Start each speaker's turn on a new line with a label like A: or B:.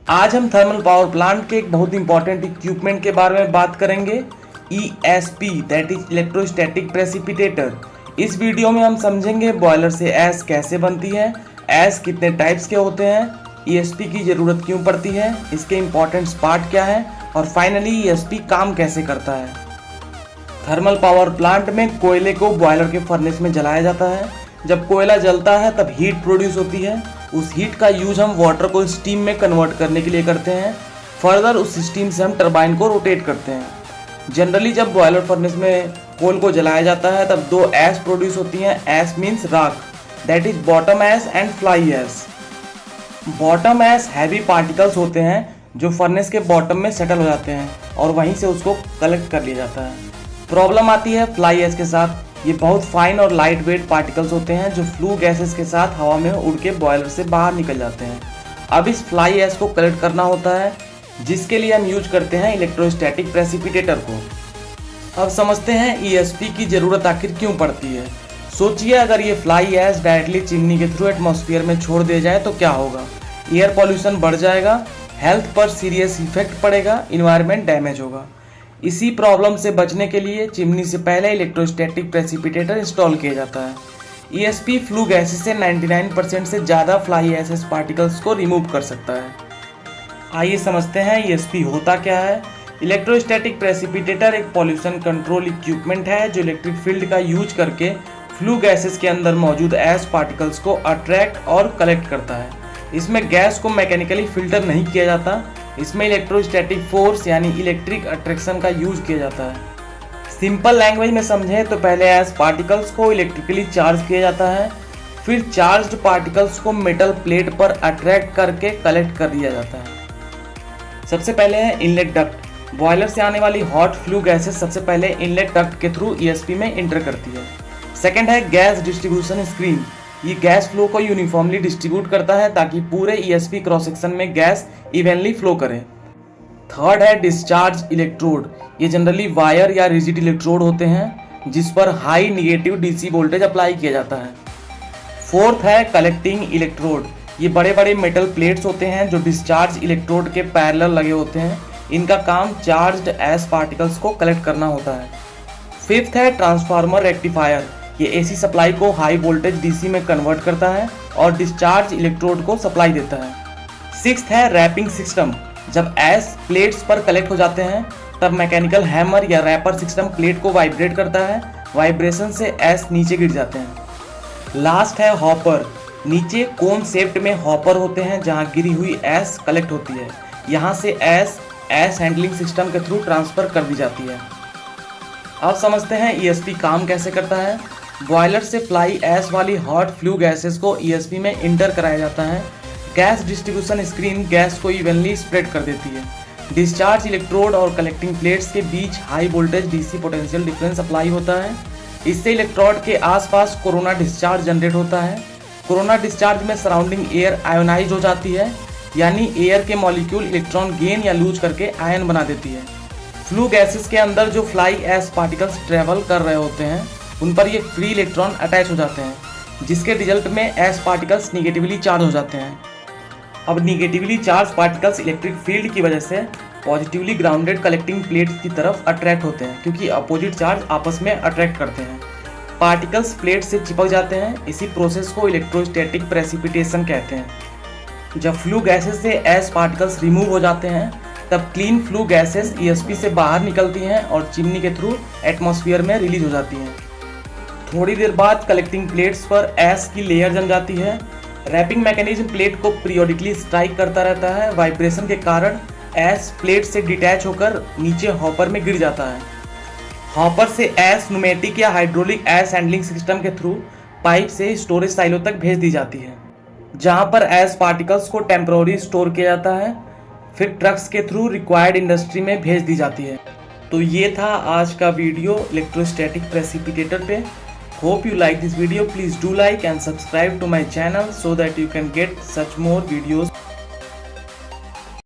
A: आज हम thermal power plant के एक बहुत इंपॉर्टेंट इक्विपमेंट के बारे में बात करेंगे, ESP that is electrostatic precipitator. इस वीडियो में हम समझेंगे बॉयलर से ऐश कैसे बनती है, ऐश कितने टाइप्स के होते हैं, ESP की ज़रूरत क्यों पड़ती है, इसके इम्पॉर्टेंट पार्ट क्या है और फाइनली ESP काम कैसे करता है। थर्मल पावर प्लांट में कोयले को बॉयलर के फर्नेस में जलाया जाता है। जब कोयला जलता है तब हीट प्रोड्यूस होती है। उस हीट का यूज हम वाटर को स्टीम में कन्वर्ट करने के लिए करते हैं। फर्दर उस स्टीम से हम टरबाइन को रोटेट करते हैं। जनरली जब बॉयलर फर्नेस में कोल को जलाया जाता है तब दो ऐश प्रोड्यूस होती हैं। ऐश मीन्स राख, that is bottom ash and fly ash. Bottom ash heavy particles होते हैं जो फर्नेस के बॉटम में सेटल हो जाते हैं और वहीं से उसको कलेक्ट कर लिया जाता है। प्रॉब्लम आती है फ्लाई ऐश के साथ। ये बहुत फाइन और लाइट वेट पार्टिकल्स होते हैं जो फ्लू गैसेस के साथ हवा में उड़ के बॉयलर से बाहर निकल जाते हैं। अब इस फ्लाई ऐश को कलेक्ट करना होता है, जिसके लिए हम यूज करते हैं इलेक्ट्रोस्टैटिक प्रेसिपिटेटर को। अब समझते हैं ESP की ज़रूरत आखिर क्यों पड़ती है। सोचिए अगर ये फ्लाई ऐश डायरेक्टली चिमनी के थ्रू एटमॉस्फेयर में छोड़ दिया जाए तो क्या होगा। एयर पॉल्यूशन बढ़ जाएगा, हेल्थ पर सीरियस इफेक्ट पड़ेगा, इन्वायरमेंट डैमेज होगा। इसी प्रॉब्लम से बचने के लिए चिमनी से पहले इलेक्ट्रोस्टैटिक प्रेसिपिटेटर इंस्टॉल किया जाता है। ESP फ्लू गैसेस से 99% से ज़्यादा फ्लाई ऐश पार्टिकल्स को रिमूव कर सकता है। आइए समझते हैं ESP होता क्या है। इलेक्ट्रोस्टैटिक प्रेसिपिटेटर एक पॉल्यूशन कंट्रोल इक्विपमेंट है जो इलेक्ट्रिक फील्ड का यूज करके फ्लू गैसेस के अंदर मौजूद ऐश पार्टिकल्स को अट्रैक्ट और कलेक्ट करता है। इसमें गैस को मैकेनिकली फिल्टर नहीं किया जाता, इसमें इलेक्ट्रोस्टैटिक फोर्स यानी इलेक्ट्रिक अट्रैक्शन का यूज किया जाता है। सिंपल लैंग्वेज में समझें तो पहले ऐश पार्टिकल्स को इलेक्ट्रिकली चार्ज किया जाता है, फिर चार्ज्ड पार्टिकल्स को मेटल प्लेट पर अट्रैक्ट करके कलेक्ट कर दिया जाता है। सबसे पहले है इनलेट डक्ट। बॉयलर से आने वाली हॉट फ्लू गैसेस सबसे पहले इनलेट डक्ट के थ्रू ESP में इंटर करती है। सेकेंड है गैस डिस्ट्रीब्यूशन स्क्रीन। ये गैस फ्लो को यूनिफॉर्मली डिस्ट्रीब्यूट करता है ताकि पूरे ESP क्रॉस सेक्शन में गैस इवनली फ्लो करे। थर्ड है डिस्चार्ज इलेक्ट्रोड। ये जनरली वायर या रिजिड इलेक्ट्रोड होते हैं जिस पर high negative DC voltage apply किया जाता है। फोर्थ है कलेक्टिंग इलेक्ट्रोड। ये बड़े बड़े मेटल प्लेट्स होते हैं जो डिस्चार्ज इलेक्ट्रोड के पैरेलल लगे होते हैं। इनका काम चार्ज्ड ऐश पार्टिकल्स को कलेक्ट करना होता है। फिफ्थ है ट्रांसफार्मर रेक्टिफायर। ये AC सप्लाई को हाई वोल्टेज DC में कन्वर्ट करता है और डिस्चार्ज इलेक्ट्रोड को सप्लाई देता है। सिक्स्थ है रैपिंग सिस्टम। जब ऐश प्लेट्स पर कलेक्ट हो जाते हैं तब मैकेनिकल हैमर या रैपर सिस्टम प्लेट को वाइब्रेट करता है। वाइब्रेशन से ऐश नीचे गिर जाते हैं। लास्ट है हॉपर। नीचे कोन शेप्ड में हॉपर होते हैं जहां गिरी हुई ऐश कलेक्ट होती है। यहां से ऐश हैंडलिंग सिस्टम के थ्रू ट्रांसफर कर दी जाती है। अब समझते हैं ESP काम कैसे करता है। बॉयलर से फ्लाई ऐश वाली हॉट फ्लू गैसेस को ESP में इंटर कराया जाता है। गैस डिस्ट्रीब्यूशन स्क्रीन गैस को इवनली स्प्रेड कर देती है। डिस्चार्ज इलेक्ट्रोड और कलेक्टिंग प्लेट्स के बीच high voltage DC potential difference apply होता है। इससे इलेक्ट्रोड के आसपास कोरोना डिस्चार्ज जनरेट होता है। कोरोना डिस्चार्ज में सराउंडिंग एयर आयोनाइज हो जाती है, यानी एयर के मॉलिक्यूल इलेक्ट्रॉन गेन या लूज करके आयन बना देती है। फ्लू गैसेस के अंदर जो फ्लाई ऐश पार्टिकल्स ट्रेवल कर रहे होते हैं उन पर ये फ्री इलेक्ट्रॉन अटैच हो जाते हैं, जिसके रिजल्ट में ऐश पार्टिकल्स निगेटिवली चार्ज हो जाते हैं। अब negatively charge particles electric field की वजह से पॉजिटिवली ग्राउंडेड कलेक्टिंग प्लेट्स की तरफ अट्रैक्ट होते हैं, क्योंकि अपोजिट चार्ज आपस में अट्रैक्ट करते हैं। पार्टिकल्स प्लेट से चिपक जाते हैं। इसी प्रोसेस को इलेक्ट्रोस्टैटिक प्रेसिपिटेशन कहते हैं। जब फ्लू गैसेस से ऐश पार्टिकल्स रिमूव हो जाते हैं तब क्लीन फ्लू गैसेस ESP से बाहर निकलती हैं और चिमनी के थ्रू एटमॉस्फेयर में रिलीज हो जाती हैं। थोड़ी देर बाद कलेक्टिंग प्लेट्स पर ऐश की लेयर जम जाती है। रैपिंग मैकेनिज्म प्लेट को पीरियोडिकली स्ट्राइक करता रहता है। वाइब्रेशन के कारण ऐश प्लेट से डिटैच होकर नीचे हॉपर में गिर जाता है। हॉपर से ऐश न्यूमेटिक या हाइड्रोलिक ऐश हैंडलिंग सिस्टम के थ्रू पाइप से स्टोरेज साइलो तक भेज दी जाती है, जहां पर ऐश पार्टिकल्स को टेम्पररी स्टोर किया जाता है, फिर ट्रक्स के थ्रू रिक्वायर्ड इंडस्ट्री में भेज दी जाती है। तो ये था आज का वीडियो इलेक्ट्रोस्टैटिक प्रेसिपिटेटर पे। Hope you like this video. Please do like and subscribe to my channel so that you can get such more videos.